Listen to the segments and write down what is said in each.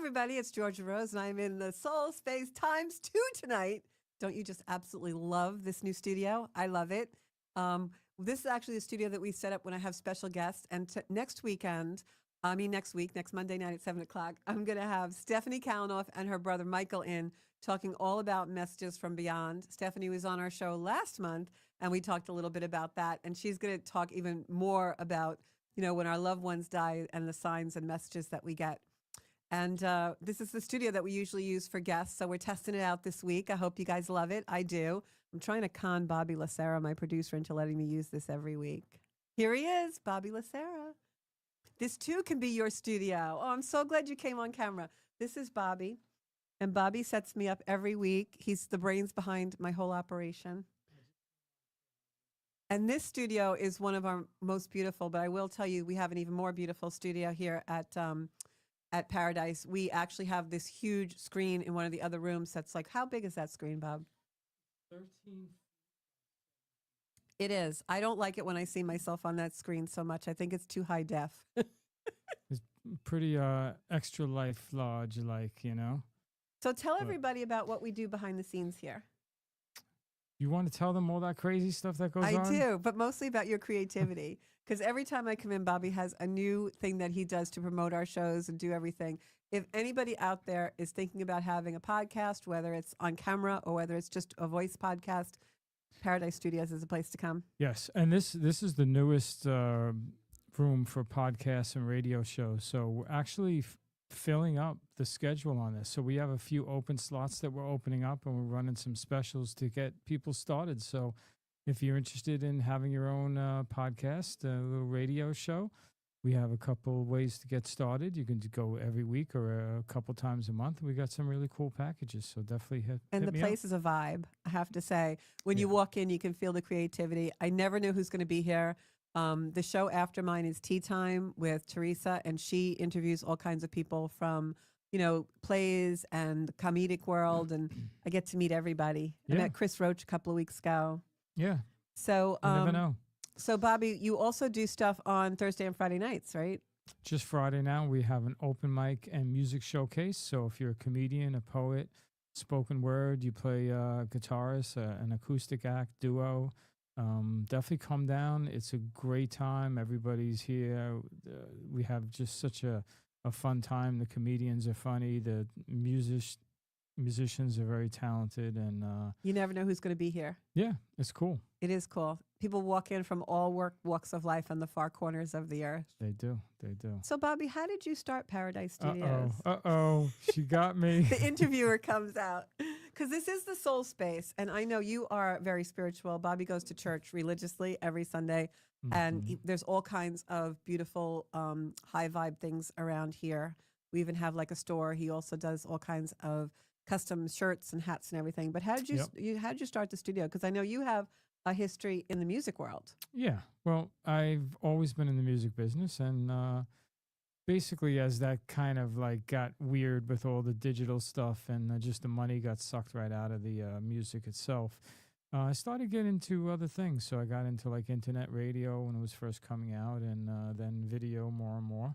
everybody. It's Georgia Rose, and I'm in the Soul Space ×2 tonight. Don't you just absolutely love this new studio? I love it. This is actually the studio that we set up when I have special guests. And next week, next Monday night at 7 o'clock, I'm going to have Stephanie Kalanoff and her brother Michael in talking all about Messages from Beyond. Stephanie was on our show last month, and we talked a little bit about that. And she's going to talk even more about, when our loved ones die and the signs and messages that we get. And this is the studio that we usually use for guests. So we're testing it out this week. I hope you guys love it. I do. I'm trying to con Bobby Lacera, my producer, into letting me use this every week. Here he is, Bobby Lacera. This too can be your studio. Oh, I'm so glad you came on camera. This is Bobby. And Bobby sets me up every week. He's the brains behind my whole operation. And this studio is one of our most beautiful, but I will tell you, we have an even more beautiful studio here at Paradise. We actually have this huge screen in one of the other rooms that's like, how big is that screen, Bob? 13. It is. I don't like it when I see myself on that screen so much. I think it's too high def. It's pretty extra life large, So tell everybody about what we do behind the scenes here. You want to tell them all that crazy stuff that goes on? I do, but mostly about your creativity. Because every time I come in, Bobby has a new thing that he does to promote our shows and do everything. If anybody out there is thinking about having a podcast, whether it's on camera or whether it's just a voice podcast, Paradise Studios is a place to come. Yes, and this is the newest room for podcasts and radio shows. So we're actually filling up the schedule on this. So we have a few open slots that we're opening up, and we're running some specials to get people started. So if you're interested in having your own podcast, a little radio show, we have a couple ways to get started. You can go every week or a couple times a month. We got some really cool packages, so definitely hit And the me place up. is a vibe, I have to say. When you walk in, you can feel the creativity. I never knew who's going to be here. The show after mine is Tea Time with Teresa, and she interviews all kinds of people from, plays and the comedic world, and I get to meet everybody. I met Chris Roach a couple of weeks ago. Yeah. So You never know. So Bobby, you also do stuff on Thursday and Friday nights, right? Just Friday now, we have an open mic and music showcase. So if you're a comedian, a poet, spoken word, you play guitarist, an acoustic act, duo, definitely come down. It's a great time. Everybody's here. We have just such a fun time. The comedians are funny. The musicians are very talented. And you never know who's going to be here. Yeah, it's cool. It is cool. People walk in from all walks of life on the far corners of the earth. They do. They do. So, Bobby, how did you start Paradise Studios? Uh-oh. She got me. The interviewer comes out. Because this is the soul space. And I know you are very spiritual. Bobby goes to church religiously every Sunday. And there's all kinds of beautiful high vibe things around here. We even have like a store. He also does all kinds of custom shirts and hats and everything. But how did you start the studio? Because I know you have a history in the music world. Yeah. Well, I've always been in the music business, and basically as that kind of like got weird with all the digital stuff and just the money got sucked right out of the music itself, I started getting into other things. So I got into like internet radio when it was first coming out, and then video more and more.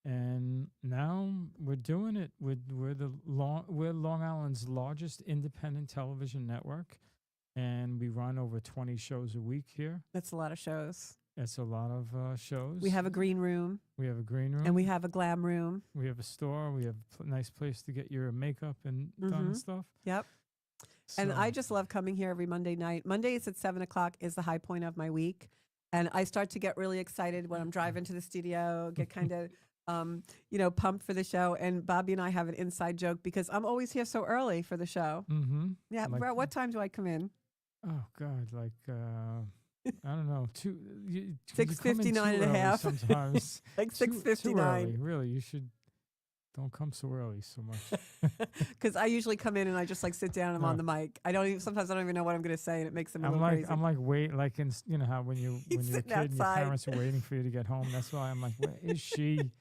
And now we're doing it. We're Long Island's largest independent television network. And we run over 20 shows a week here. That's a lot of shows. It's a lot of shows. We have a green room. We have a green room. And we have a glam room. We have a store. We have a nice place to get your makeup and done and stuff. Yep. So. And I just love coming here every Monday night. Mondays at 7 o'clock is the high point of my week. And I start to get really excited when I'm driving to the studio, get kind of, pumped for the show. And Bobby and I have an inside joke because I'm always here so early for the show. Mm-hmm. Yeah. Like, what time do I come in? Oh, God. Like, I don't know. 6:59 and a half. Sometimes. Like 6:59. Too early. Really, you should. Don't come so early so much. Because I usually come in and I just like sit down and I'm on the mic. Sometimes I don't even know what I'm going to say, and it makes them a little crazy. I'm like, wait, like in, how when you're a kid outside. and your parents are waiting for you to get home. That's why I'm like, where is she?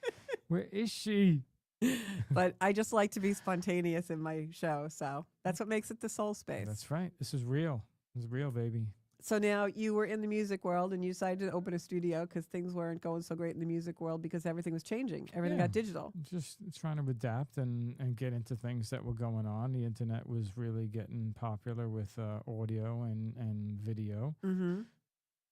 Where is she? But I just like to be spontaneous in my show. So that's what makes it the soul space. That's right. This is real. This is real, baby. So now you were in the music world and you decided to open a studio because things weren't going so great in the music world because everything was changing. Everything Yeah. got digital. Just trying to adapt and get into things that were going on. The internet was really getting popular with audio and video. Mm-hmm.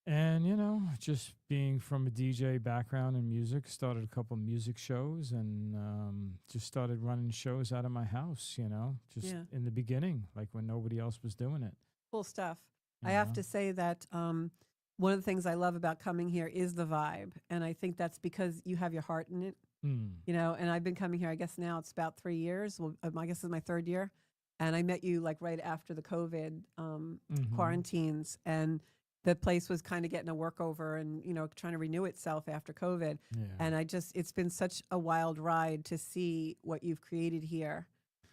And, you know, just being from a DJ background in music, started a couple music shows and just started running shows out of my house, you know, just Yeah. in the beginning, like when nobody else was doing it. Cool stuff. you I have know? to say that one of the things I love about coming here is the vibe. And I think that's because you have your heart in it, Mm. you know, and I've been coming here, I guess now it's about 3 years. Well, I guess this is my third year. And I met you like right after the COVID Mhm. quarantines. And the place was kind of getting a workover and, you know, trying to renew itself after COVID. Yeah. And it's been such a wild ride to see what you've created here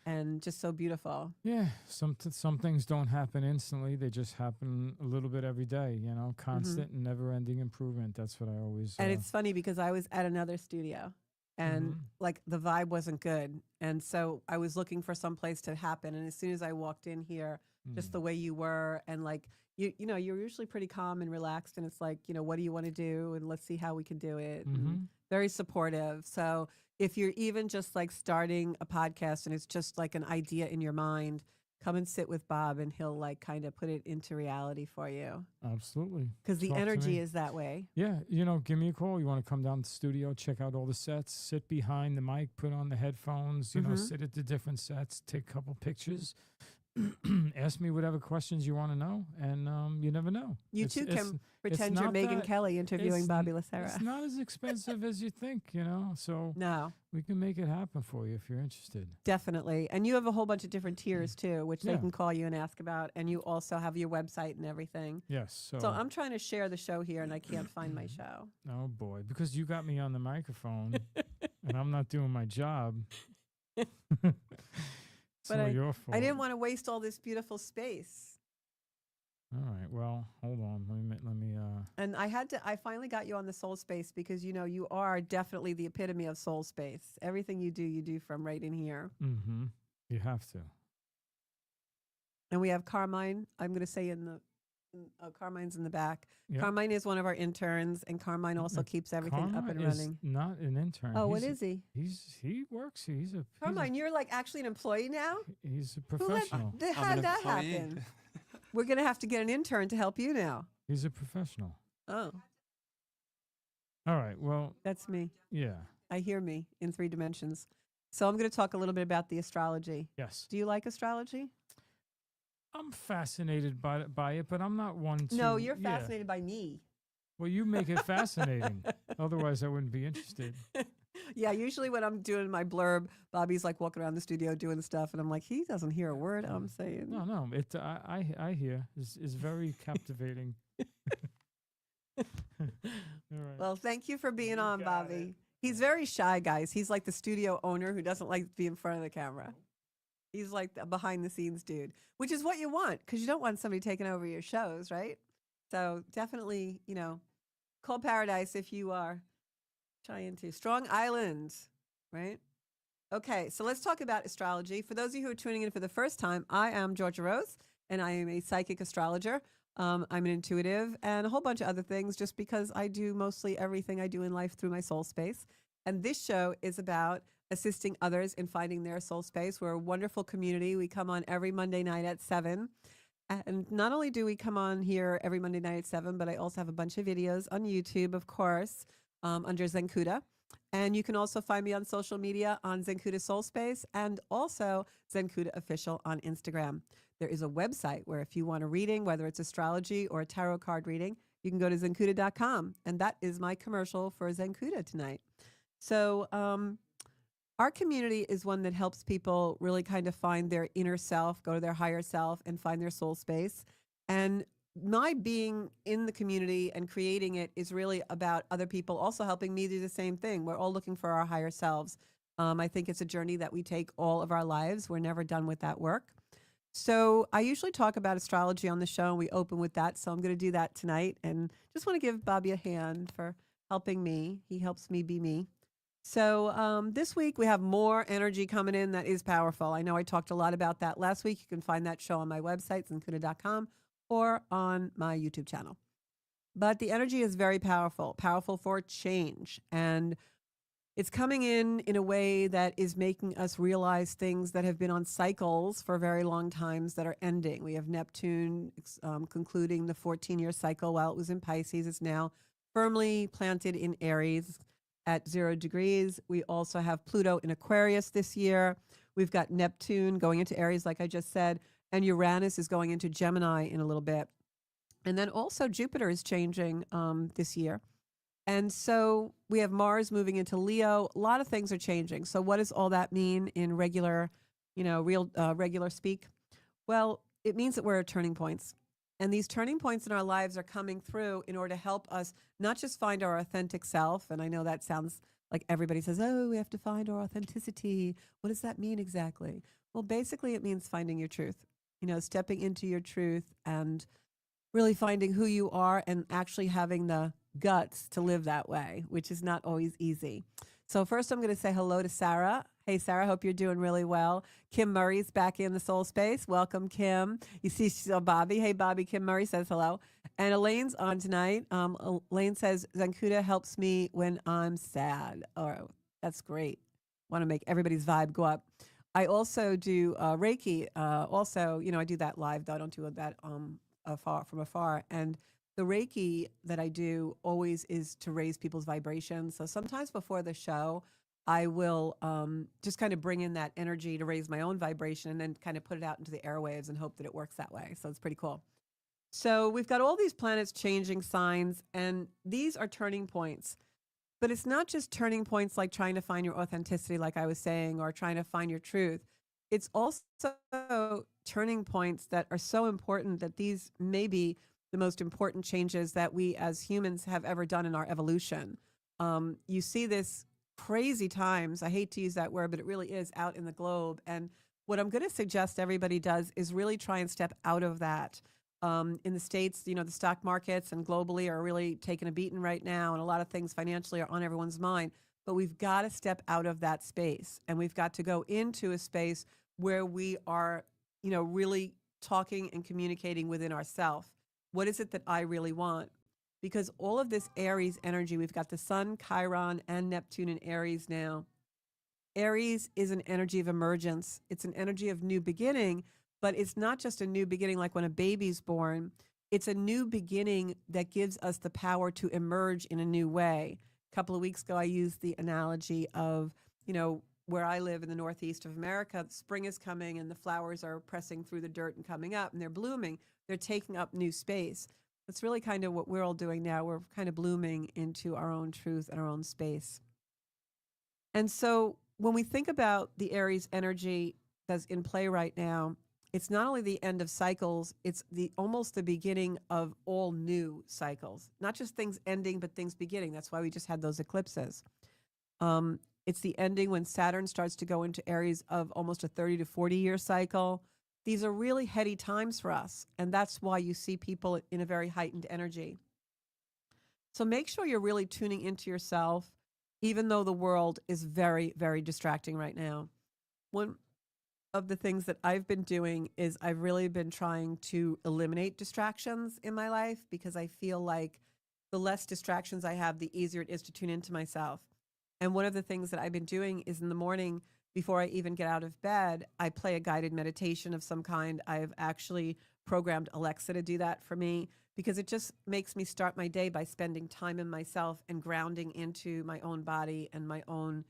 and just so beautiful. Yeah, some things don't happen instantly. They just happen a little bit every day, you know, constant and never-ending improvement. That's what I always And it's funny because I was at another studio and Mhm. like the vibe wasn't good. And so I was looking for some place to happen. And as soon as I walked in here, just Mm. the way you were and like, you know, you're usually pretty calm and relaxed. And it's like, you know, what do you want to do? And let's see how we can do it. And Mhm. very supportive. So if you're even just like starting a podcast and it's just like an idea in your mind, come and sit with Bob and he'll like kind of put it into reality for you. Absolutely. Because the Talk to energy me. is that way. Yeah, you know, give me a call. You want to come down to the studio, check out all the sets, sit behind the mic, put on the headphones, you know, Mhm. sit at the different sets, take a couple pictures, ask me whatever questions you want to know, and you never know. You It's- too it's- can pretend you're not Megan that- Kelly interviewing it's Bobby n- Lacera. It's not as expensive as you think, you know, so No, we can make it happen for you if you're interested. definitely. And you have a whole bunch of different tiers too, which they Yeah. can call you and ask about. And you also have your website and everything. Yes. So I'm trying to share the show here and I can't find my show. Oh boy, because you got me on the microphone and I'm not doing my job. It's But all your fault. I didn't want to waste all this beautiful space. All right. Well, hold on. Let me. And I finally got you on the soul space because, you know, you are definitely the epitome of soul space. Everything you do from right in here. Mm-hmm. You have to. And we have Carmine, I'm going to say Carmine's in the back. Yep. Carmine is one of our interns, and Carmine also keeps everything up Karma and is running. not an intern. Oh, what He's- is he? He works. He's a Carmine, you're like actually an employee now? he's a Who let- professional. How I'm did an that employee. happen? We're going to have to get an intern to help you now. He's a professional. Oh, All right. Well, that's me. yeah. I hear me in 3 dimensions. So I'm going to talk a little bit about the astrology. Yes. Do you like astrology? I'm fascinated by it, but I'm not one to. No, you're yeah. fascinated by me. Well, you make it fascinating. Otherwise, I wouldn't be interested. Yeah, usually when I'm doing my blurb, Bobby's like walking around the studio doing stuff, and I'm like, he doesn't hear a word I'm saying. No. It. I hear is very captivating. All right. Well, thank you for being on, got Bobby. it. He's very shy, guys. He's like the studio owner who doesn't like to be in front of the camera. He's like the behind the scenes dude, which is what you want because you don't want somebody taking over your shows, right? So definitely, you know, Cold Paradise if you are trying to. Strong Island, right? Okay, so let's talk about astrology. For those of you who are tuning in for the first time, I am Georgia Rose, and I am a psychic astrologer. I'm an intuitive and a whole bunch of other things just because I do mostly everything I do in life through my soul space. And this show is about assisting others in finding their soul space. We're a wonderful community. We come on every Monday night at 7. And not only do we come on here every Monday night at 7, but I also have a bunch of videos on YouTube, of course, under Zenkuda. And you can also find me on social media on Zenkuda Soul Space and also Zenkuda Official on Instagram. There is a website where if you want a reading, whether it's astrology or a tarot card reading, you can go to zenkuda.com. And that is my commercial for Zenkuda tonight. So our community is one that helps people really kind of find their inner self, go to their higher self, and find their soul space. And my being in the community and creating it is really about other people also helping me do the same thing. We're all looking for our higher selves. I think it's a journey that we take all of our lives. We're never done with that work. So I usually talk about astrology on the show, and we open with that. So I'm going to do that tonight, and just want to give Bobby a hand for helping me. He helps me be me. So this week we have more energy coming in that is powerful. I know I talked a lot about that last week. You can find that show on my website, zenkuda.com. or on my YouTube channel. But the energy is very powerful, powerful for change. And it's coming in a way that is making us realize things that have been on cycles for very long times that are ending. We have Neptune concluding the 14-year cycle while it was in Pisces. It's now firmly planted in Aries at 0 degrees. We also have Pluto in Aquarius this year. We've got Neptune going into Aries, like I just said, and Uranus is going into Gemini in a little bit. And then also Jupiter is changing this year. And so we have Mars moving into Leo. A lot of things are changing. So what does all that mean in regular, regular speak? Well, it means that we're at turning points. And these turning points in our lives are coming through in order to help us not just find our authentic self. And I know that sounds like everybody says, oh, we have to find our authenticity. What does that mean exactly? Well, basically it means finding your truth, stepping into your truth and really finding who you are and actually having the guts to live that way, which is not always easy. So first I'm going to say hello to Sarah. Hey, Sarah, hope you're doing really well. Kim Murray's back in the soul space. Welcome, Kim. You see, Bobby. Hey, Bobby. Kim Murray says hello. And Elaine's on tonight. Elaine says, Zancuda helps me when I'm sad. Oh, that's great. Want to make everybody's vibe go up. I also do Reiki. I do that live, though. I don't do that from afar. And the Reiki that I do always is to raise people's vibrations. So sometimes before the show, I will just kind of bring in that energy to raise my own vibration and then kind of put it out into the airwaves and hope that it works that way. So it's pretty cool. So we've got all these planets changing signs, and these are turning points. But it's not just turning points like trying to find your authenticity, like I was saying, or trying to find your truth. It's also turning points that are so important that these may be the most important changes that we as humans have ever done in our evolution. You see this crazy times. I hate to use that word, but it really is out in the globe. And what I'm going to suggest everybody does is really try and step out of that. In the States, the stock markets and globally are really taking a beating right now. And a lot of things financially are on everyone's mind. But we've got to step out of that space. And we've got to go into a space where we are, really talking and communicating within ourselves. What is it that I really want? Because all of this Aries energy, we've got the Sun, Chiron, and Neptune in Aries now. Aries is an energy of emergence. It's an energy of new beginning, but it's not just a new beginning like when a baby's born. It's a new beginning that gives us the power to emerge in a new way. A couple of weeks ago, I used the analogy of, where I live in the Northeast of America, spring is coming and the flowers are pressing through the dirt and coming up and they're blooming. They're taking up new space. That's really kind of what we're all doing now. We're kind of blooming into our own truth and our own space. And so when we think about the Aries energy that's in play right now, it's not only the end of cycles, it's almost the beginning of all new cycles. Not just things ending, but things beginning. That's why we just had those eclipses. It's the ending when Saturn starts to go into Aries of almost a 30 to 40-year cycle. These are really heady times for us, and that's why you see people in a very heightened energy. So make sure you're really tuning into yourself, even though the world is very, very distracting right now. One of the things that I've been doing is I've really been trying to eliminate distractions in my life because I feel like the less distractions I have, the easier it is to tune into myself. And one of the things that I've been doing is in the morning, before I even get out of bed, I play a guided meditation of some kind. I've actually programmed Alexa to do that for me because it just makes me start my day by spending time in myself and grounding into my own body and my own,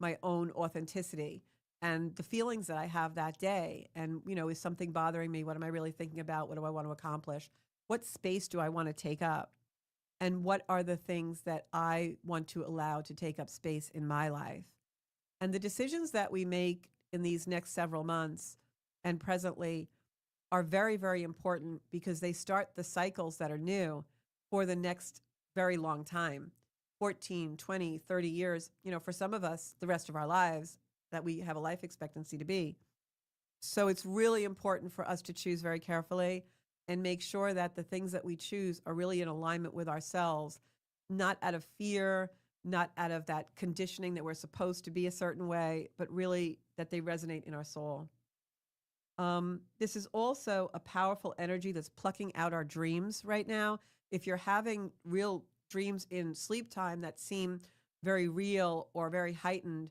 my own authenticity and the feelings that I have that day. And, is something bothering me? What am I really thinking about? What do I want to accomplish? What space do I want to take up? And what are the things that I want to allow to take up space in my life? And the decisions that we make in these next several months and presently are very, very important because they start the cycles that are new for the next very long time, 14, 20, 30 years, for some of us, the rest of our lives that we have a life expectancy to be. So it's really important for us to choose very carefully and make sure that the things that we choose are really in alignment with ourselves, not out of fear, not out of that conditioning that we're supposed to be a certain way, but really that they resonate in our soul. This is also a powerful energy that's plucking out our dreams right now. If you're having real dreams in sleep time that seem very real or very heightened,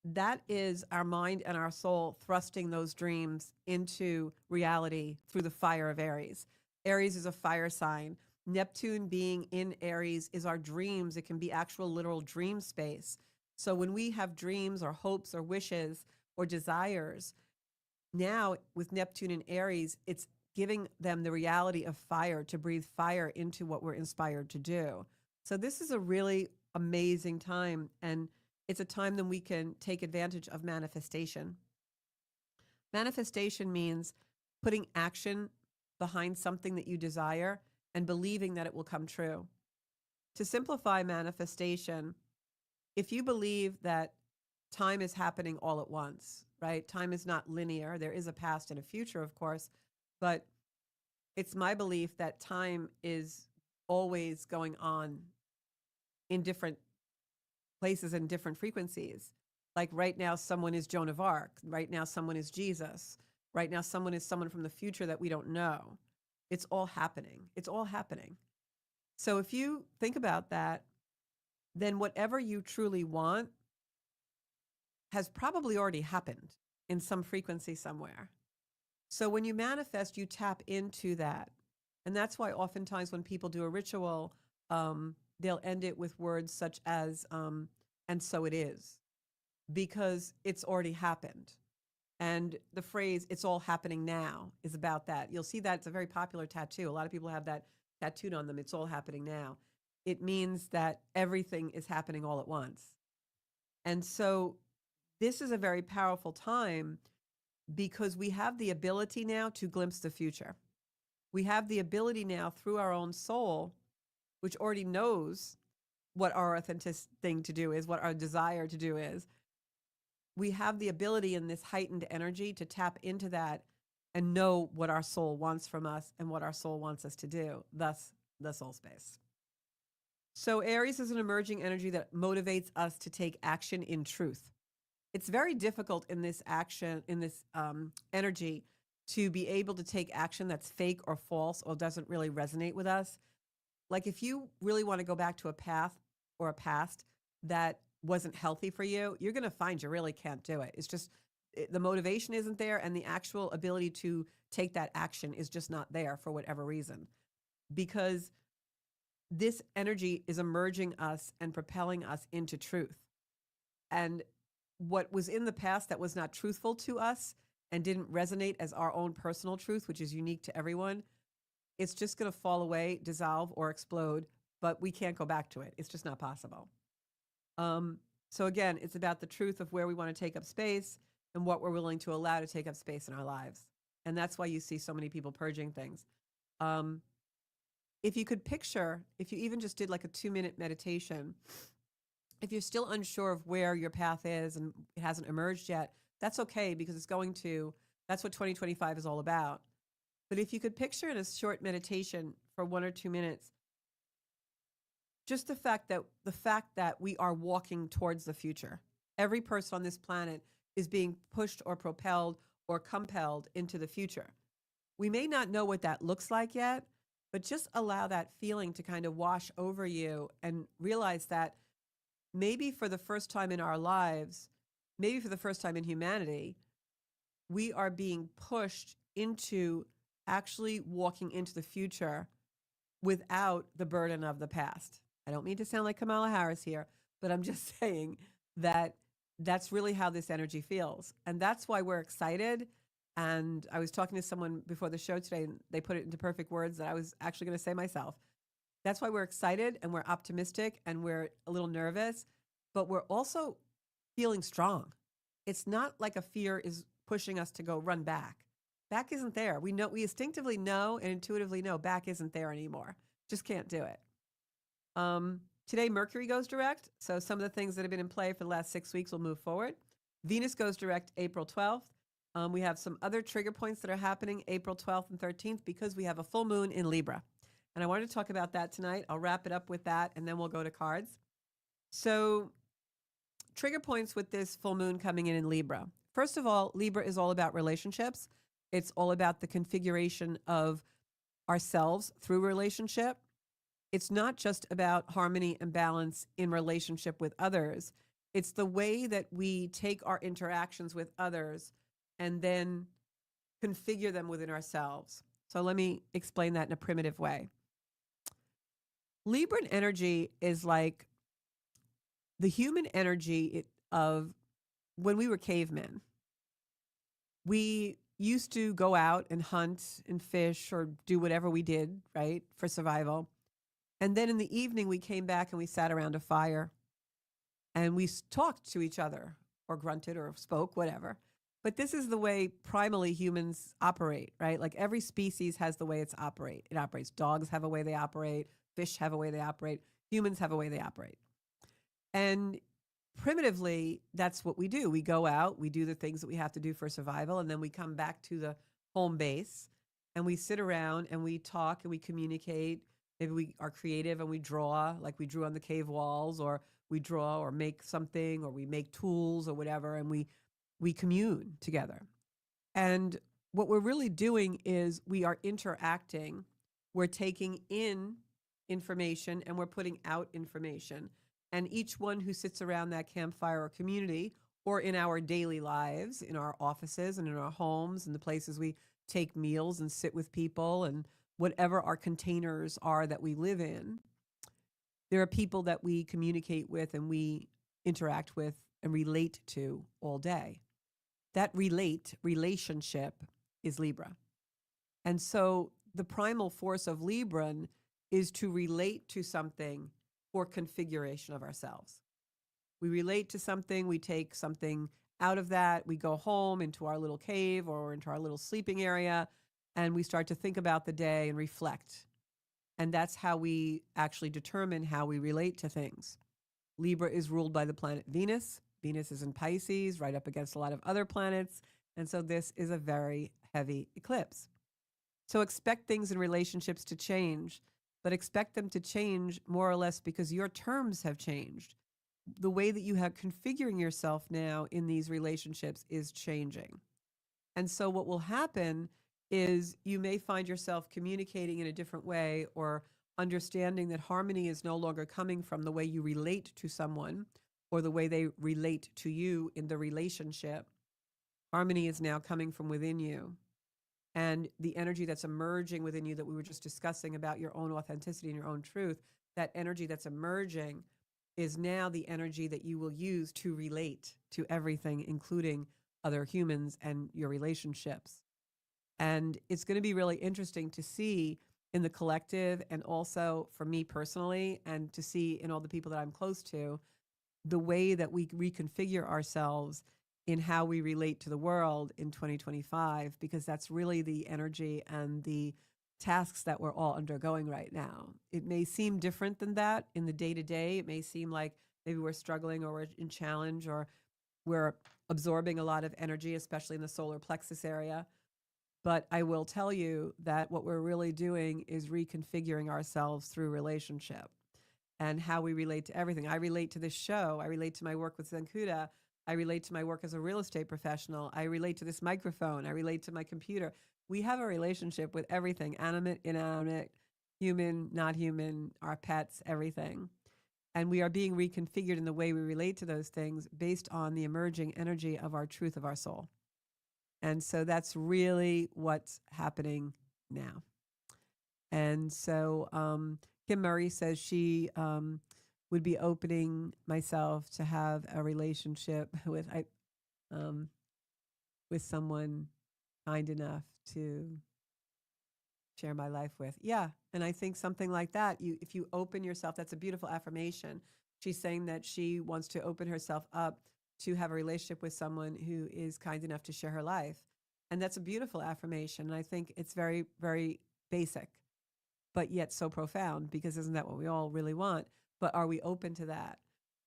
that is our mind and our soul thrusting those dreams into reality through the fire of Aries. Aries is a fire sign. Neptune being in Aries is our dreams. It can be actual literal dream space. So when we have dreams or hopes or wishes or desires, now with Neptune in Aries, it's giving them the reality of fire, to breathe fire into what we're inspired to do. So this is a really amazing time, and it's a time that we can take advantage of manifestation. Manifestation means putting action behind something that you desire and believing that it will come true. To simplify manifestation, if you believe that time is happening all at once, right? Time is not linear. There is a past and a future, of course, but it's my belief that time is always going on in different places and different frequencies. Like right now, someone is Joan of Arc. Right now, someone is Jesus. Right now, someone is someone from the future that we don't know. It's all happening. It's all happening. So if you think about that, then whatever you truly want has probably already happened in some frequency somewhere. So when you manifest, you tap into that. And that's why oftentimes when people do a ritual, they'll end it with words such as, and so it is, because it's already happened. And the phrase, it's all happening now, is about that. You'll see that it's a very popular tattoo. A lot of people have that tattooed on them. It's all happening now. It means that everything is happening all at once. And so this is a very powerful time because we have the ability now to glimpse the future. We have the ability now through our own soul, which already knows what our authentic thing to do is, what our desire to do is. We have the ability in this heightened energy to tap into that and know what our soul wants from us and what our soul wants us to do, thus the soul space. So Aries is an emerging energy that motivates us to take action in truth. It's very difficult in this action, in this energy, to be able to take action that's fake or false or doesn't really resonate with us. Like if you really want to go back to a path or a past that wasn't healthy for you, you're going to find you really can't do it. It's just the motivation isn't there, and the actual ability to take that action is just not there for whatever reason. Because this energy is emerging us and propelling us into truth. And what was in the past that was not truthful to us and didn't resonate as our own personal truth, which is unique to everyone, it's just going to fall away, dissolve, or explode, but we can't go back to it. It's just not possible. So again, it's about the truth of where we want to take up space and what we're willing to allow to take up space in our lives. And that's why you see so many people purging things. If you could picture, if you even just did like a 2-minute meditation, if you're still unsure of where your path is and it hasn't emerged yet, that's okay, because it's going to, that's what 2025 is all about. But if you could picture in a short meditation for 1 or 2 minutes, just the fact that we are walking towards the future. Every person on this planet is being pushed or propelled or compelled into the future. We may not know what that looks like yet, but just allow that feeling to kind of wash over you and realize that maybe for the first time in our lives, maybe for the first time in humanity, we are being pushed into actually walking into the future without the burden of the past. I don't mean to sound like Kamala Harris here, but I'm just saying that that's really how this energy feels. And that's why we're excited. And I was talking to someone before the show today, and they put it into perfect words that I was actually going to say myself. That's why we're excited and we're optimistic and we're a little nervous, but we're also feeling strong. It's not like a fear is pushing us to go run back. Back isn't there. We instinctively know and intuitively know back isn't there anymore. Just can't do it. Today, Mercury goes direct. So some of the things that have been in play for the last 6 weeks will move forward. Venus goes direct April 12th. We have some other trigger points that are happening April 12th and 13th because we have a full moon in Libra. And I wanted to talk about that tonight. I'll wrap it up with that, and then we'll go to cards. So trigger points with this full moon coming in Libra. First of all, Libra is all about relationships. It's all about the configuration of ourselves through relationship. It's not just about harmony and balance in relationship with others. It's the way that we take our interactions with others and then configure them within ourselves. So let me explain that in a primitive way. Libran energy is like the human energy of when we were cavemen. We used to go out and hunt and fish or do whatever we did, right, for survival. And then in the evening, we came back and we sat around a fire and we talked to each other or grunted or spoke, whatever. But this is the way primally humans operate, right? Like every species has the way it operates. Dogs have a way they operate, fish have a way they operate, humans have a way they operate. And primitively, that's what we do. We go out, we do the things that we have to do for survival, and then we come back to the home base and we sit around and we talk and we communicate. Maybe we are creative and we draw, like we drew on the cave walls, or we draw or make something, or we make tools or whatever, and we commune together. And what we're really doing is we are interacting. We're taking in information and we're putting out information. And each one who sits around that campfire or community, or in our daily lives, in our offices and in our homes and the places we take meals and sit with people and whatever our containers are that we live in, there are people that we communicate with and we interact with and relate to all day. That relationship is Libra. And so the primal force of Libran is to relate to something for configuration of ourselves. We relate to something, we take something out of that, we go home into our little cave or into our little sleeping area, and we start to think about the day and reflect. And that's how we actually determine how we relate to things. Libra is ruled by the planet Venus. Venus is in Pisces, right up against a lot of other planets. And so this is a very heavy eclipse. So expect things in relationships to change, but expect them to change more or less because your terms have changed. The way that you have configuring yourself now in these relationships is changing. And so what will happen is you may find yourself communicating in a different way or understanding that harmony is no longer coming from the way you relate to someone or the way they relate to you in the relationship. Harmony is now coming from within you. And the energy that's emerging within you that we were just discussing about your own authenticity and your own truth, that energy that's emerging is now the energy that you will use to relate to everything, including other humans and your relationships. And it's going to be really interesting to see in the collective and also for me personally, and to see in all the people that I'm close to, the way that we reconfigure ourselves in how we relate to the world in 2025, because that's really the energy and the tasks that we're all undergoing right now. It may seem different than that in the day to day. It may seem like maybe we're struggling or we're in challenge or we're absorbing a lot of energy, especially in the solar plexus area. But I will tell you that what we're really doing is reconfiguring ourselves through relationship and how we relate to everything. I relate to this show. I relate to my work with Zenkuda. I relate to my work as a real estate professional. I relate to this microphone. I relate to my computer. We have a relationship with everything, animate, inanimate, human, not human, our pets, everything. And we are being reconfigured in the way we relate to those things based on the emerging energy of our truth of our soul. And so that's really what's happening now. And so Kim Murray says she would be opening myself to have a relationship with someone kind enough to share my life with. Yeah, and I think something like that, if you open yourself, that's a beautiful affirmation. She's saying that she wants to open herself up to have a relationship with someone who is kind enough to share her life. And that's a beautiful affirmation. And I think it's very, very basic, but yet so profound, because isn't that what we all really want? But are we open to that?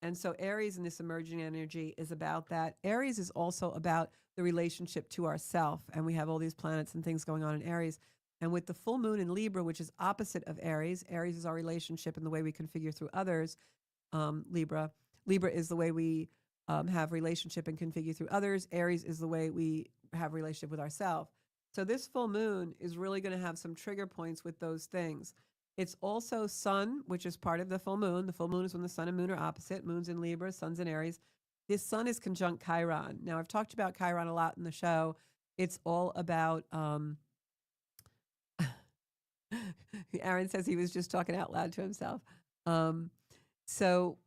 And so Aries in this emerging energy is about that. Aries is also about the relationship to ourself. And we have all these planets and things going on in Aries. And with the full moon in Libra, which is opposite of Aries, Aries is our relationship and the way we configure through others. Libra is the way we have relationship and configure through others. Aries is the way we have relationship with ourselves. So this full moon is really going to have some trigger points with those things. It's also sun, which is part of the full moon. The full moon is when the sun and moon are opposite. Moon's in Libra, sun's in Aries. This sun is conjunct Chiron. Now, I've talked about Chiron a lot in the show. It's all about, Aaron says he was just talking out loud to himself. So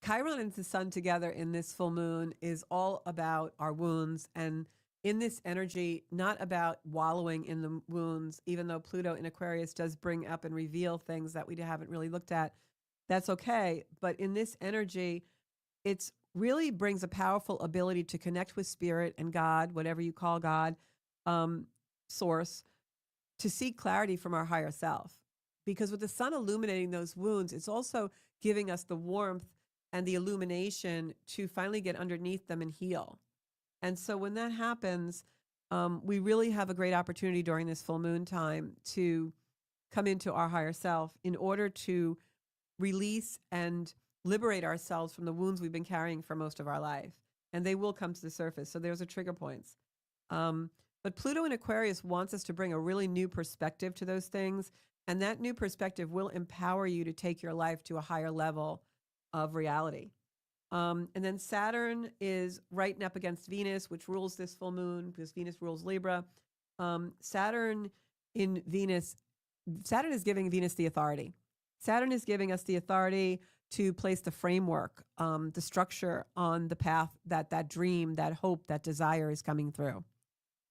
Chiron and the sun together in this full moon is all about our wounds, and in this energy, not about wallowing in the wounds, even though Pluto in Aquarius does bring up and reveal things that we haven't really looked at. That's okay. But in this energy, it's really brings a powerful ability to connect with spirit and God, whatever you call God, source, to seek clarity from our higher self. Because with the sun illuminating those wounds, it's also giving us the warmth and the illumination to finally get underneath them and heal. And so when that happens, we really have a great opportunity during this full moon time to come into our higher self in order to release and liberate ourselves from the wounds we've been carrying for most of our life. And they will come to the surface. So there's a trigger points. But Pluto in Aquarius wants us to bring a really new perspective to those things. And that new perspective will empower you to take your life to a higher level of reality. And then Saturn is right up against Venus, which rules this full moon because Venus rules Libra. Saturn in Venus, Saturn is giving Venus the authority. Saturn is giving us the authority to place the framework, the structure on the path that dream, that hope, that desire is coming through.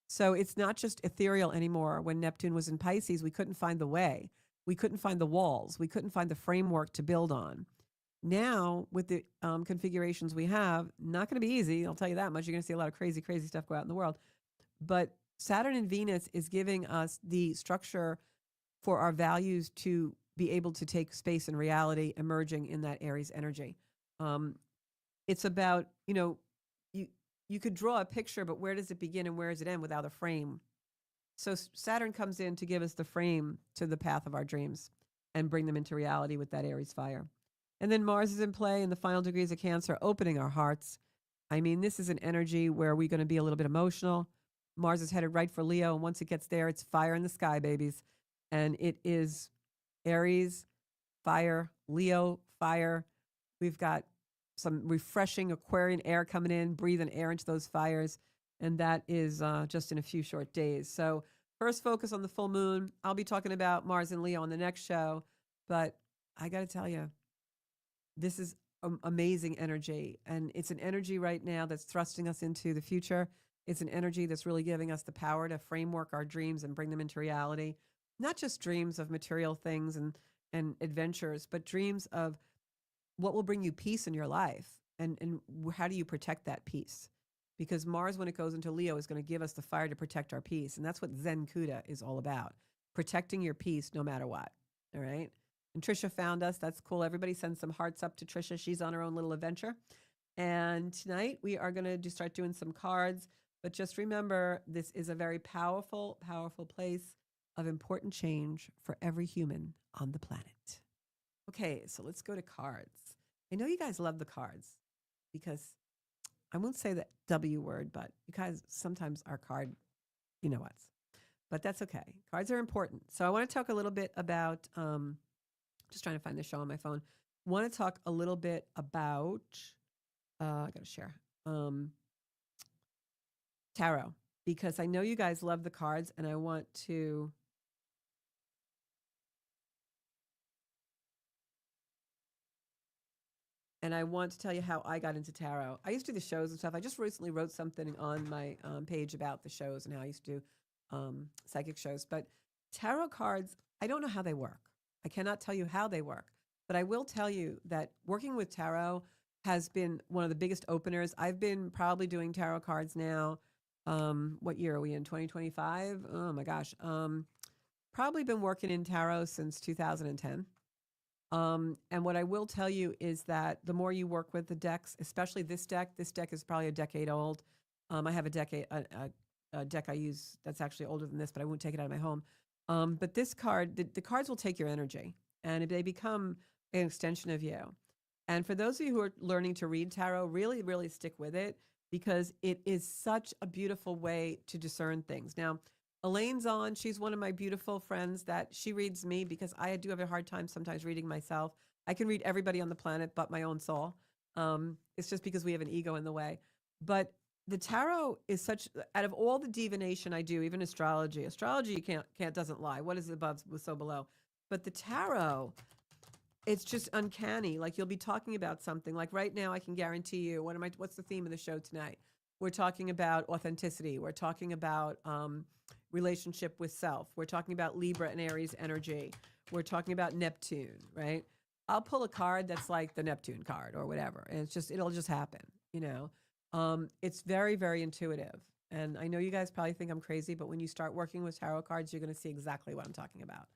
So it's not just ethereal anymore. When Neptune was in Pisces, we couldn't find the way. We couldn't find the walls. We couldn't find the framework to build on. Now, with the configurations we have, not going to be easy. I'll tell you that much. You're going to see a lot of crazy, crazy stuff go out in the world. But Saturn and Venus is giving us the structure for our values to be able to take space and reality emerging in that Aries energy. It's about, you could draw a picture, but where does it begin and where does it end without a frame? So Saturn comes in to give us the frame to the path of our dreams and bring them into reality with that Aries fire. And then Mars is in play in the final degrees of Cancer, opening our hearts. I mean, this is an energy where we're going to be a little bit emotional. Mars is headed right for Leo, and once it gets there, it's fire in the sky, babies. And it is Aries, fire, Leo, fire. We've got some refreshing Aquarian air coming in, breathing air into those fires. And that is just in a few short days. So first focus on the full moon. I'll be talking about Mars and Leo on the next show. But I got to tell you, this is amazing energy. And it's an energy right now that's thrusting us into the future. It's an energy that's really giving us the power to framework our dreams and bring them into reality. Not just dreams of material things and adventures, but dreams of what will bring you peace in your life and how do you protect that peace? Because Mars, when it goes into Leo, is going to give us the fire to protect our peace. And that's what Zen Kuda is all about, protecting your peace no matter what. All right. And Trisha found us. That's cool. Everybody send some hearts up to Trisha. She's on her own little adventure. And tonight we are going to start doing some cards. But just remember, this is a very powerful, powerful place of important change for every human on the planet. Okay, so let's go to cards. I know you guys love the cards because I won't say that W word, but you guys sometimes our card, you know what. But that's okay. Cards are important. So I want to talk a little bit about, just trying to find the show on my phone. Want to talk a little bit about, I got to share, tarot, because I know you guys love the cards and I want to. And I want to tell you how I got into tarot. I used to do the shows and stuff. I just recently wrote something on my page about the shows and how I used to do psychic shows. But tarot cards, I don't know how they work. I cannot tell you how they work. But I will tell you that working with tarot has been one of the biggest openers. I've been probably doing tarot cards now. What year are we in? 2025? Oh my gosh. Probably been working in tarot since 2010. And what I will tell you is that the more you work with the decks, especially this deck is probably a decade old. I have a deck I use that's actually older than this, but I won't take it out of my home. But this card, the cards will take your energy and they become an extension of you. And for those of you who are learning to read tarot, really, really stick with it because it is such a beautiful way to discern things. Now, Elaine's on. She's one of my beautiful friends that she reads me because I do have a hard time sometimes reading myself. I can read everybody on the planet but my own soul. It's just because we have an ego in the way. But the tarot is such, out of all the divination I do, even astrology you can't doesn't lie. What is above was so below. But the tarot, it's just uncanny. Like you'll be talking about something. Like right now, I can guarantee you. What's the theme of the show tonight? We're talking about authenticity. We're talking about relationship with self. We're talking about Libra and Aries energy. We're talking about Neptune, right? I'll pull a card that's like the Neptune card or whatever, and it'll just happen. It's very, very intuitive. And I know you guys probably think I'm crazy, but when you start working with tarot cards, you're going to see exactly what I'm talking about.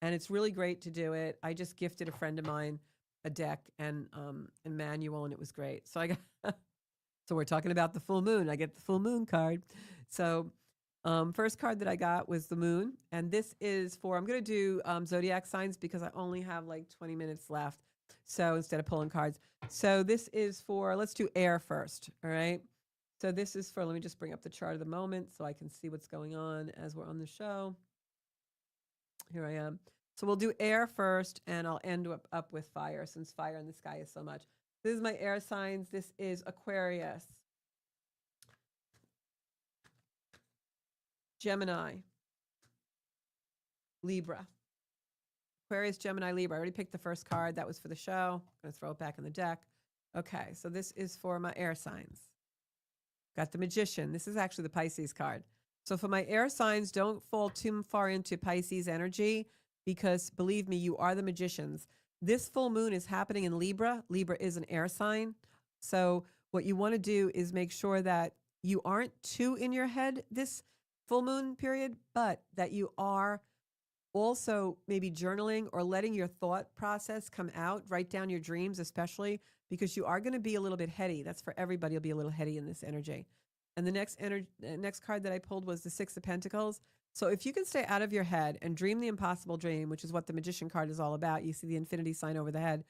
And it's really great to do it. I just gifted a friend of mine a deck and manual, and it was great. So I got so we're talking about the full moon. I get the full moon card. So first card that I got was the moon, and this is for, I'm going to do zodiac signs because I only have like 20 minutes left. So instead of pulling cards. So this is for, let's do air first. All right. So this is for, let me just bring up the chart of the moment so I can see what's going on as we're on the show. Here I am. So we'll do air first, and I'll end up with fire, since fire in the sky is so much. This is my air signs. This is Aquarius, Gemini, Libra. Aquarius, Gemini, Libra. I already picked the first card. That was for the show. I'm going to throw it back in the deck. Okay, so this is for my air signs. Got the Magician. This is actually the Pisces card. So for my air signs, don't fall too far into Pisces energy because, believe me, you are the magicians. This full moon is happening in Libra. Libra is an air sign. So what you want to do is make sure that you aren't too in your head this full moon period, but that you are also maybe journaling or letting your thought process come out. Write down your dreams, especially because you are going to be a little bit heady. That's for everybody. You'll be a little heady in this energy. And the next card that I pulled was the Six of Pentacles. So if you can stay out of your head and dream the impossible dream, which is what the Magician card is all about, you see the infinity sign over the head,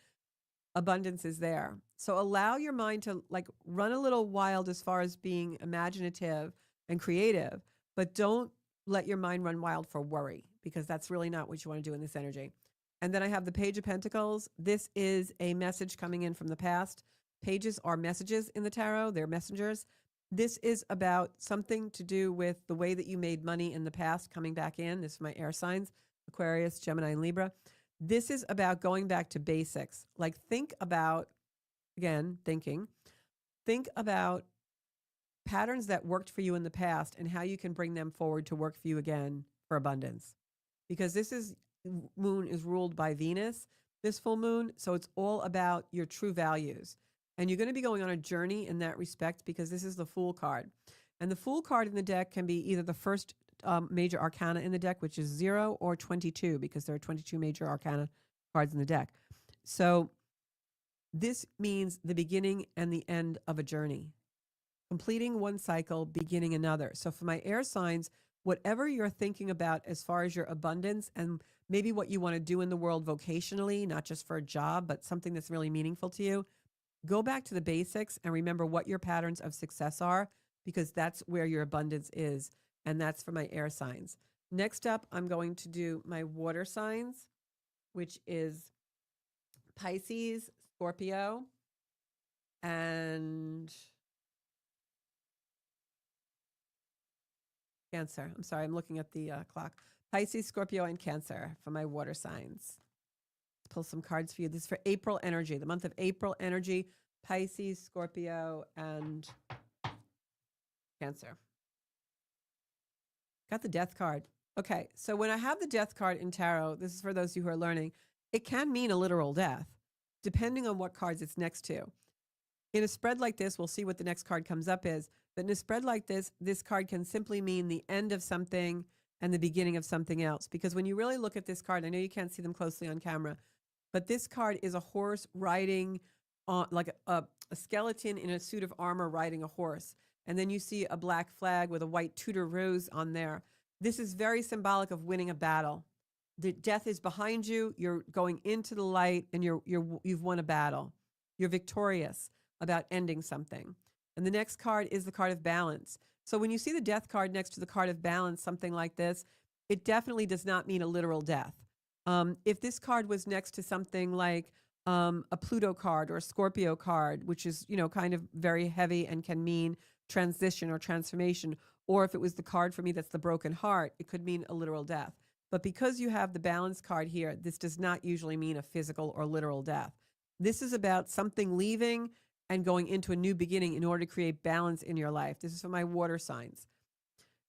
abundance is there. So allow your mind to like run a little wild as far as being imaginative and creative, but don't let your mind run wild for worry, because that's really not what you want to do in this energy. And then I have the Page of Pentacles. This is a message coming in from the past. Pages are messages in the tarot. They're messengers. This is about something to do with the way that you made money in the past coming back in. This is my air signs, Aquarius, Gemini, and Libra. This is about going back to basics. Like think about, again, think about patterns that worked for you in the past and how you can bring them forward to work for you again for abundance. Because moon is ruled by Venus, this full moon. So it's all about your true values. And you're going to be going on a journey in that respect because this is the Fool card. And the Fool card in the deck can be either the first major arcana in the deck, which is 0, or 22, because there are 22 major arcana cards in the deck. So this means the beginning and the end of a journey. Completing one cycle, beginning another. So for my air signs, whatever you're thinking about as far as your abundance and maybe what you want to do in the world vocationally, not just for a job, but something that's really meaningful to you, go back to the basics and remember what your patterns of success are, because that's where your abundance is. And that's for my air signs. Next up, I'm going to do my water signs, which is Pisces, Scorpio, and Cancer. I'm sorry, I'm looking at the clock. Pisces, Scorpio, and Cancer for my water signs. Pull some cards for you. This is for April energy, the month of April energy, Pisces, Scorpio, and Cancer. Got the Death card. Okay, so when I have the Death card in tarot, this is for those of you who are learning, it can mean a literal death, depending on what cards it's next to. In a spread like this, we'll see what the next card comes up is, but in a spread like this, this card can simply mean the end of something and the beginning of something else. Because when you really look at this card, I know you can't see them closely on camera, but this card is a horse riding on, like a skeleton in a suit of armor riding a horse. And then you see a black flag with a white Tudor rose on there. This is very symbolic of winning a battle. The death is behind you. You're going into the light, and you've won a battle. You're victorious about ending something. And the next card is the card of balance. So when you see the death card next to the card of balance, something like this, it definitely does not mean a literal death. If this card was next to something like a Pluto card or a Scorpio card, which is, kind of very heavy and can mean transition or transformation, or if it was the card for me that's the broken heart, it could mean a literal death. But because you have the balance card here, this does not usually mean a physical or literal death. This is about something leaving and going into a new beginning in order to create balance in your life. This is for my water signs.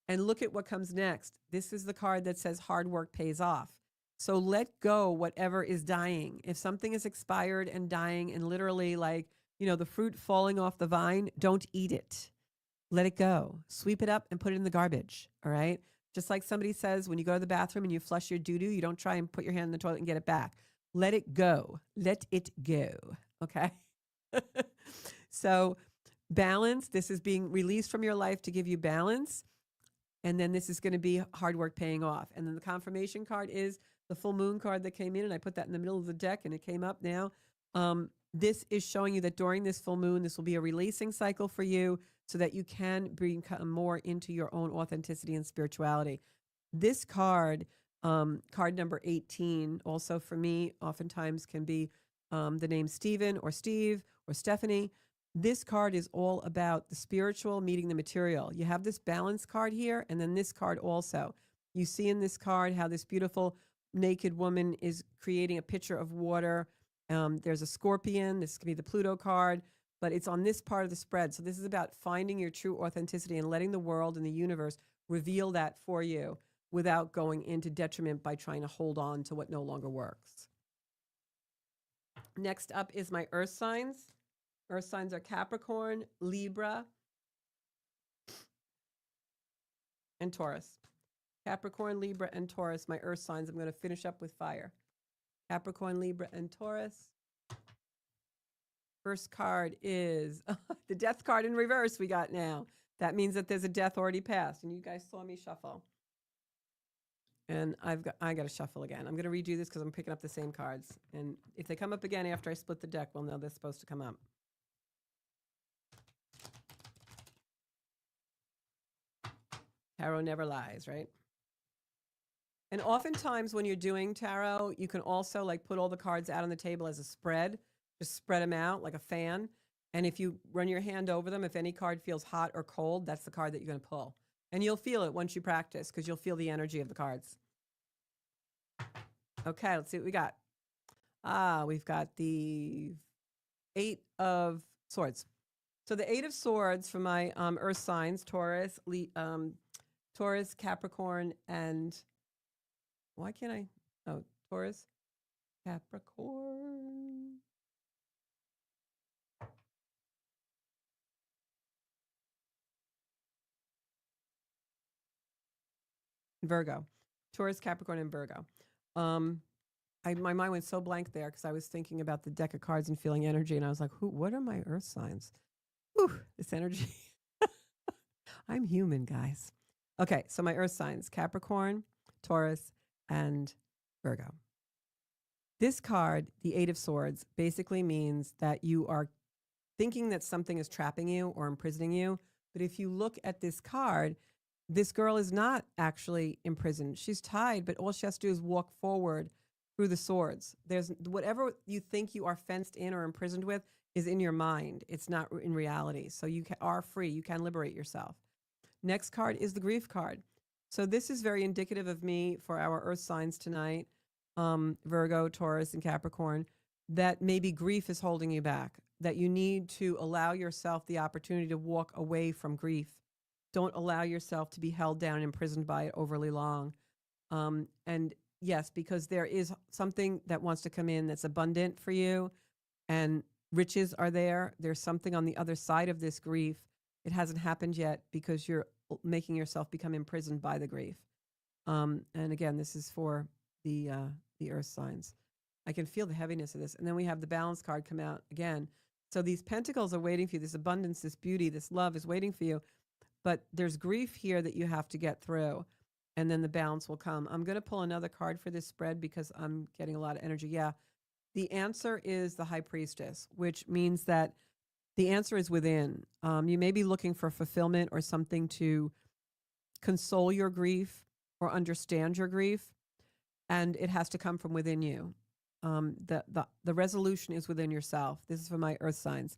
And look at what comes next. This is the card that says hard work pays off. So let go whatever is dying. If something is expired and dying and literally like, the fruit falling off the vine, don't eat it. Let it go. Sweep it up and put it in the garbage. All right. Just like somebody says, when you go to the bathroom and you flush your doo-doo, you don't try and put your hand in the toilet and get it back. Let it go. Let it go. Okay. So balance, this is being released from your life to give you balance. And then this is going to be hard work paying off. And then the confirmation card is the full moon card that came in, and I put that in the middle of the deck and it came up now. This is showing you that during this full moon, this will be a releasing cycle for you so that you can become more into your own authenticity and spirituality. This card, card number 18, also for me, oftentimes can be the name Stephen or Steve or Stephanie. This card is all about the spiritual meeting the material. You have this balance card here, and then this card also. You see in this card how this beautiful naked woman is creating a pitcher of water. There's a scorpion. This could be the Pluto card, but it's on this part of the spread. So this is about finding your true authenticity and letting the world and the universe reveal that for you without going into detriment by trying to hold on to what no longer works. Next up is my earth signs. Earth signs are Capricorn, Libra, and Taurus. Capricorn, Libra, and Taurus, my earth signs. I'm going to finish up with fire. Capricorn, Libra, and Taurus. First card is the death card in reverse we got now. That means that there's a death already passed. And you guys saw me shuffle. And I got to shuffle again. I'm going to redo this because I'm picking up the same cards. And if they come up again after I split the deck, we'll know they're supposed to come up. Tarot never lies, right? And oftentimes when you're doing tarot, you can also like put all the cards out on the table as a spread. Just spread them out like a fan. And if you run your hand over them, if any card feels hot or cold, that's the card that you're going to pull. And you'll feel it once you practice because you'll feel the energy of the cards. Okay, let's see what we got. We've got the 8 of Swords. So the 8 of Swords for my earth signs, Taurus, Taurus, Capricorn, and why can't I? Oh, Taurus, Capricorn. Virgo. Taurus, Capricorn, and Virgo. My mind went so blank there because I was thinking about the deck of cards and feeling energy, and I was like, what are my earth signs? Whew, this energy. I'm human, guys. Okay, so my earth signs, Capricorn, Taurus, and Virgo. This card, the 8 of Swords, basically means that you are thinking that something is trapping you or imprisoning you. But if you look at this card, this girl is not actually imprisoned. She's tied, but all she has to do is walk forward through the swords. There's whatever you think you are fenced in or imprisoned with is in your mind. It's not in reality. So you are free. You can liberate yourself. Next card is the grief card. So this is very indicative of me for our earth signs tonight, Virgo, Taurus, and Capricorn, that maybe grief is holding you back, that you need to allow yourself the opportunity to walk away from grief. Don't allow yourself to be held down and imprisoned by it overly long. And yes, because there is something that wants to come in that's abundant for you and riches are there. There's something on the other side of this grief. It hasn't happened yet because you're making yourself become imprisoned by the grief. And again, this is for the earth signs. I can feel the heaviness of this. And then we have the balance card come out again. So these pentacles are waiting for you. This abundance, this beauty, this love is waiting for you. But there's grief here that you have to get through. And then the balance will come. I'm going to pull another card for this spread because I'm getting a lot of energy. Yeah. The answer is the High Priestess, which means that The answer is within. You may be looking for fulfillment or something to console your grief or understand your grief, and it has to come from within you. The resolution is within yourself. This is for my earth signs.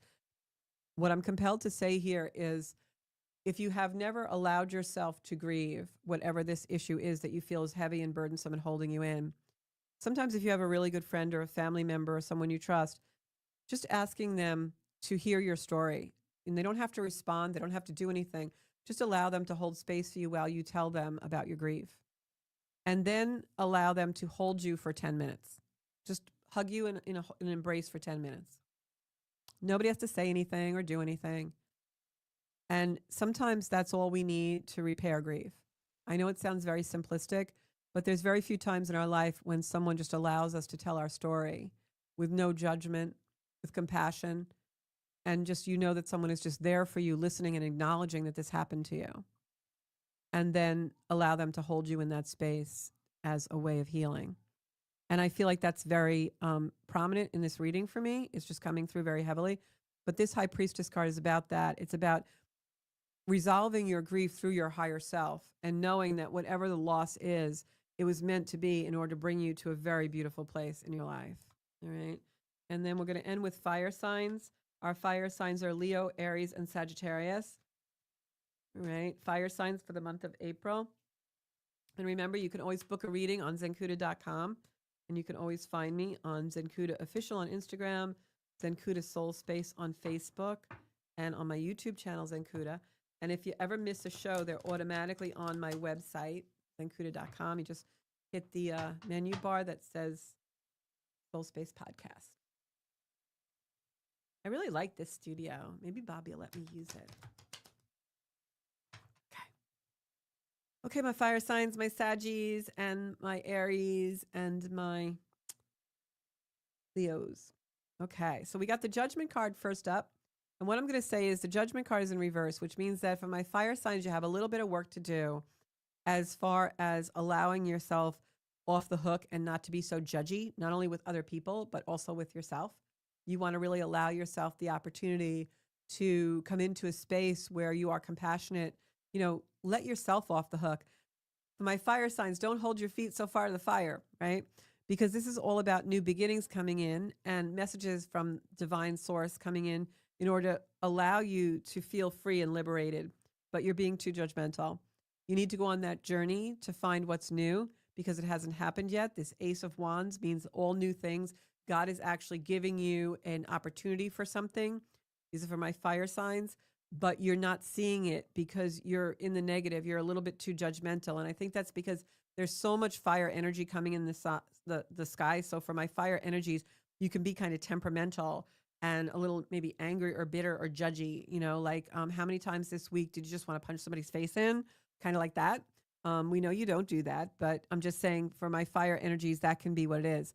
What I'm compelled to say here is if you have never allowed yourself to grieve whatever this issue is that you feel is heavy and burdensome and holding you in, sometimes if you have a really good friend or a family member or someone you trust, just asking them to hear your story. And they don't have to respond, they don't have to do anything. Just allow them to hold space for you while you tell them about your grief. And then allow them to hold you for 10 minutes. Just hug you in an embrace for 10 minutes. Nobody has to say anything or do anything. And sometimes that's all we need to repair grief. I know it sounds very simplistic, but there's very few times in our life when someone just allows us to tell our story with no judgment, with compassion, and just you know that someone is just there for you, listening and acknowledging that this happened to you. And then allow them to hold you in that space as a way of healing. And I feel like that's very prominent in this reading for me. It's just coming through very heavily. But this High Priestess card is about that. It's about resolving your grief through your higher self and knowing that whatever the loss is, it was meant to be in order to bring you to a very beautiful place in your life. All right. And then we're going to end with fire signs. Our fire signs are Leo, Aries, and Sagittarius. All right. Fire signs for the month of April. And remember, you can always book a reading on Zencuda.com. And you can always find me on Zencuda Official on Instagram, Zencuda Soul Space on Facebook, and on my YouTube channel, Zencuda. And if you ever miss a show, they're automatically on my website, Zencuda.com. You just hit the menu bar that says Soul Space Podcast. I really like this studio. Maybe Bobby will let me use it. Okay, my fire signs, my Saggies, and my Aries, and my Leos. Okay, so we got the Judgment card first up. And what I'm going to say is the Judgment card is in reverse, which means that for my fire signs, you have a little bit of work to do as far as allowing yourself off the hook and not to be so judgy, not only with other people, but also with yourself. You want to really allow yourself the opportunity to come into a space where you are compassionate. You know, let yourself off the hook. For my fire signs, don't hold your feet so far to the fire, right? Because this is all about new beginnings coming in and messages from divine source coming in order to allow you to feel free and liberated, but you're being too judgmental. You need to go on that journey to find what's new because it hasn't happened yet. This Ace of Wands means all new things. God is actually giving you an opportunity for something. These are for my fire signs, but you're not seeing it because you're in the negative. You're a little bit too judgmental. And I think that's because there's so much fire energy coming in the sky. So for my fire energies, you can be kind of temperamental and a little maybe angry or bitter or judgy, you know, like how many times this week did you just want to punch somebody's face in? Kind of like that. We know you don't do that, but I'm just saying for my fire energies, that can be what it is.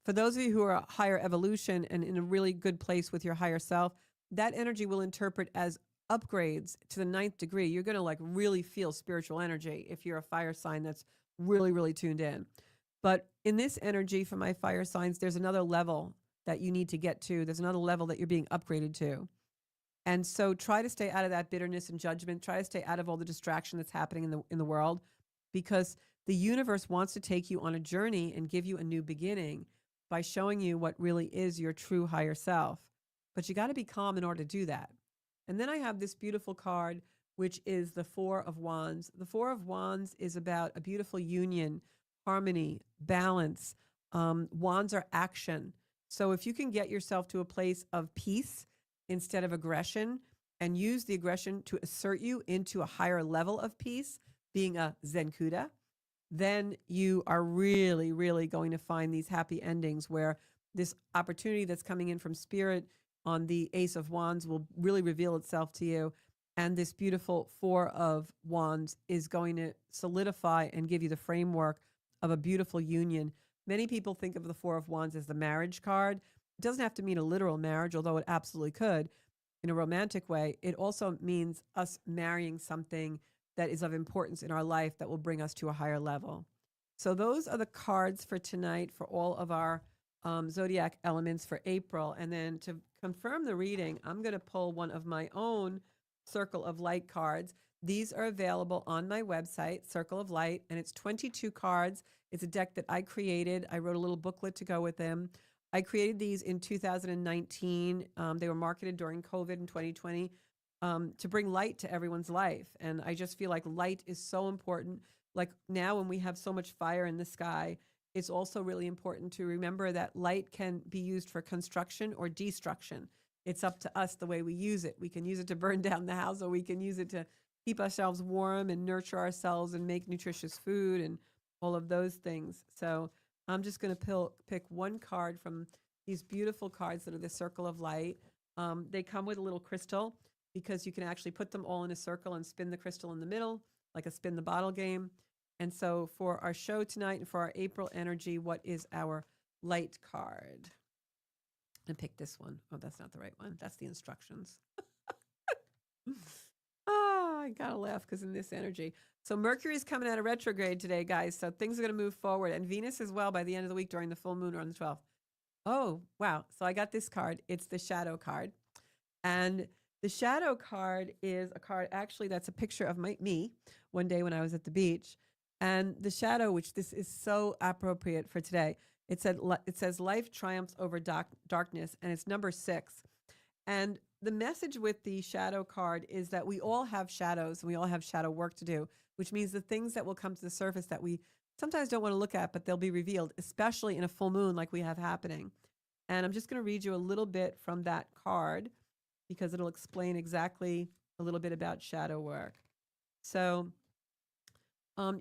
For those of you who are higher evolution and in a really good place with your higher self, that energy will interpret as upgrades to the 9th degree. You're going to like really feel spiritual energy if you're a fire sign that's really, really tuned in. But in this energy for my fire signs, there's another level that you need to get to. There's another level that you're being upgraded to. And so try to stay out of that bitterness and judgment. Try to stay out of all the distraction that's happening in the world, because the universe wants to take you on a journey and give you a new beginning by showing you what really is your true higher self. But you got to be calm in order to do that. And then I have this beautiful card, which is the Four of Wands. The Four of Wands is about a beautiful union, harmony, balance. Wands are action. So if you can get yourself to a place of peace instead of aggression and use the aggression to assert you into a higher level of peace, being a Zencuda, then you are really, really going to find these happy endings where this opportunity that's coming in from spirit on the Ace of Wands will really reveal itself to you. And this beautiful Four of Wands is going to solidify and give you the framework of a beautiful union. Many people think of the Four of Wands as the marriage card. It doesn't have to mean a literal marriage, although it absolutely could in a romantic way. It also means us marrying something that is of importance in our life that will bring us to a higher level. So those are the cards for tonight for all of our zodiac elements for April. And then to confirm the reading, I'm going to pull one of my own Circle of Light cards. These are available on my website, Circle of Light, and it's 22 cards. It's a deck that I created. I wrote a little booklet to go with them. I created these in 2019. They were marketed during COVID in 2020 to bring light to everyone's life. And I just feel like light is so important. Like now, when we have so much fire in the sky, it's also really important to remember that light can be used for construction or destruction. It's up to us the way we use it. We can use it to burn down the house, or we can use it to keep ourselves warm and nurture ourselves and make nutritious food and all of those things. So I'm just going to pick one card from these beautiful cards that are the Circle of Light. They come with a little crystal because you can actually put them all in a circle and spin the crystal in the middle, like a spin the bottle game. And so for our show tonight and for our April energy, what is our light card? And pick this one. Oh, that's not the right one. That's the instructions. I gotta laugh because in this energy. So Mercury is coming out of retrograde today, guys. So things are going to move forward. And Venus as well by the end of the week during the full moon or on the 12th. Oh, wow. So I got this card. It's the Shadow card. And the Shadow card is a card, actually, that's a picture of me one day when I was at the beach. And the shadow, which this is so appropriate for today, it says life triumphs over darkness, and it's number 6. And the message with the shadow card is that we all have shadows and we all have shadow work to do, which means the things that will come to the surface that we sometimes don't want to look at, but they'll be revealed, especially in a full moon like we have happening. And I'm just going to read you a little bit from that card because it'll explain exactly a little bit about shadow work. So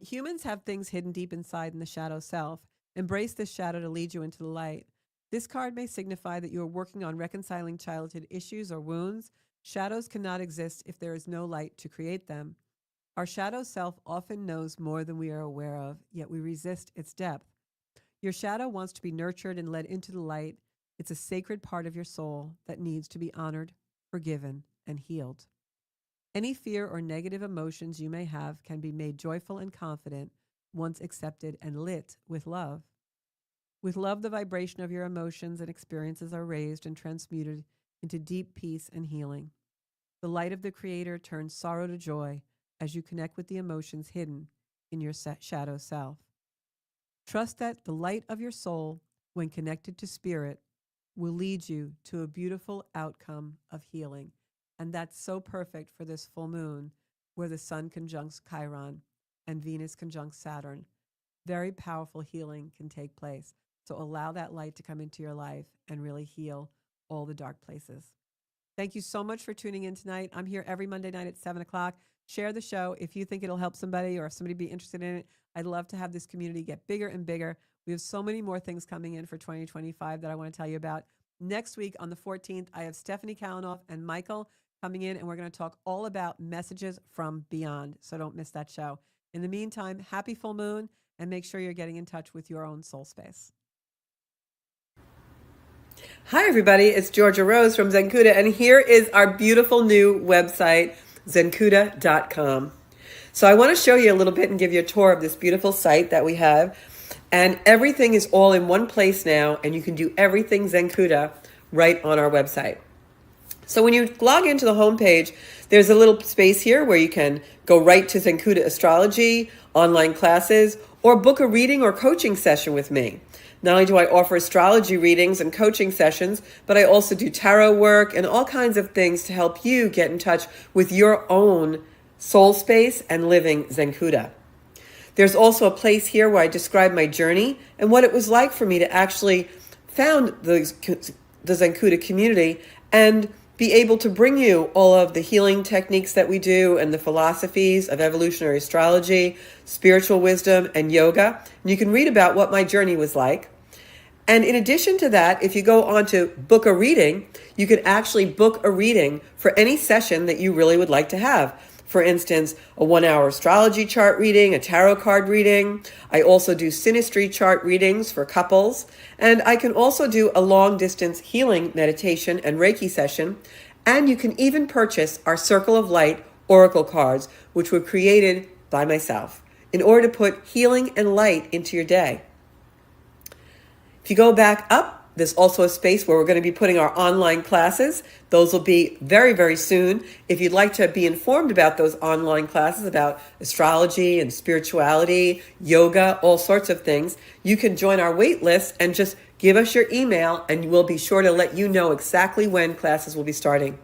humans have things hidden deep inside in the shadow self. Embrace this shadow to lead you into the light. This card may signify that you are working on reconciling childhood issues or wounds. Shadows cannot exist if there is no light to create them. Our shadow self often knows more than we are aware of, yet we resist its depth. Your shadow wants to be nurtured and led into the light. It's a sacred part of your soul that needs to be honored, forgiven, and healed. Any fear or negative emotions you may have can be made joyful and confident once accepted and lit with love. With love, the vibration of your emotions and experiences are raised and transmuted into deep peace and healing. The light of the Creator turns sorrow to joy as you connect with the emotions hidden in your shadow self. Trust that the light of your soul, when connected to spirit, will lead you to a beautiful outcome of healing. And that's so perfect for this full moon where the sun conjuncts Chiron and Venus conjuncts Saturn. Very powerful healing can take place. So allow that light to come into your life and really heal all the dark places. Thank you so much for tuning in tonight. I'm here every Monday night at 7 o'clock. Share the show if you think it'll help somebody or if somebody be interested in it. I'd love to have this community get bigger and bigger. We have so many more things coming in for 2025 that I want to tell you about. Next week on the 14th, I have Stephanie Kalanoff and Michael coming in, and we're going to talk all about messages from beyond. So don't miss that show. In the meantime, happy full moon, and make sure you're getting in touch with your own soul space. Hi, everybody. It's Georgia Rose from Zencuda, and here is our beautiful new website, zencuda.com. So I want to show you a little bit and give you a tour of this beautiful site that we have. And everything is all in one place now, and you can do everything Zencuda right on our website. So when you log into the homepage, there's a little space here where you can go right to Zencuda Astrology, online classes, or book a reading or coaching session with me. Not only do I offer astrology readings and coaching sessions, but I also do tarot work and all kinds of things to help you get in touch with your own soul space and living Zencuda. There's also a place here where I describe my journey and what it was like for me to actually found the Zencuda community and be able to bring you all of the healing techniques that we do and the philosophies of evolutionary astrology, spiritual wisdom, and yoga. And you can read about what my journey was like. And in addition to that, if you go on to book a reading, you can actually book a reading for any session that you really would like to have. For instance, a 1-hour astrology chart reading, a tarot card reading. I also do synastry chart readings for couples. And I can also do a long distance healing meditation and Reiki session. And you can even purchase our Circle of Light Oracle cards, which were created by myself in order to put healing and light into your day. If you go back up, There's also a space where we're going to be putting our online classes. Those will be very, very soon. If you'd like to be informed about those online classes about astrology and spirituality, yoga, all sorts of things, you can join our wait list and just give us your email, and we'll be sure to let you know exactly when classes will be starting.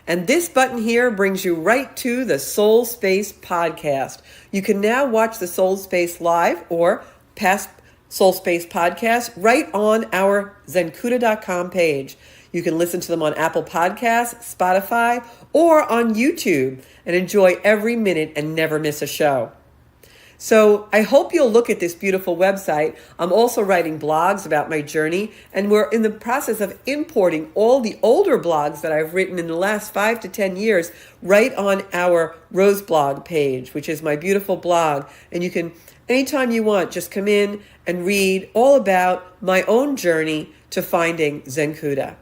And this button here brings you right to the Soul Space podcast. You can now watch the Soul Space live or past Soul Space podcast right on our Zencuda.com page. You can listen to them on Apple Podcasts, Spotify, or on YouTube and enjoy every minute and never miss a show. So I hope you'll look at this beautiful website. I'm also writing blogs about my journey, and we're in the process of importing all the older blogs that I've written in the last 5 to 10 years right on our Rose Blog page, which is my beautiful blog. And you can, anytime you want, just come in and read all about my own journey to finding Zencuda.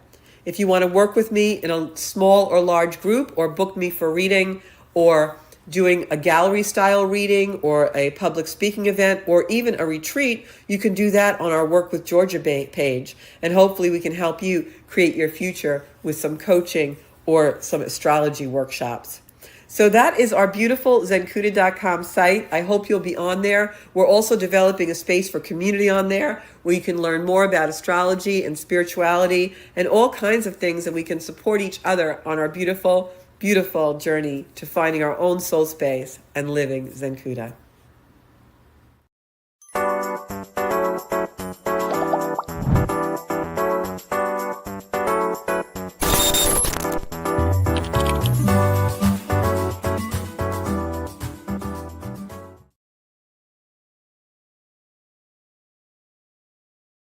If you want to work with me in a small or large group, or book me for reading, or doing a gallery style reading, or a public speaking event, or even a retreat, you can do that on our Work with Georgia page. And hopefully we can help you create your future with some coaching or some astrology workshops. So that is our beautiful Zencuda.com site. I hope you'll be on there. We're also developing a space for community on there where you can learn more about astrology and spirituality and all kinds of things, and we can support each other on our beautiful, beautiful journey to finding our own soul space and living Zencuda.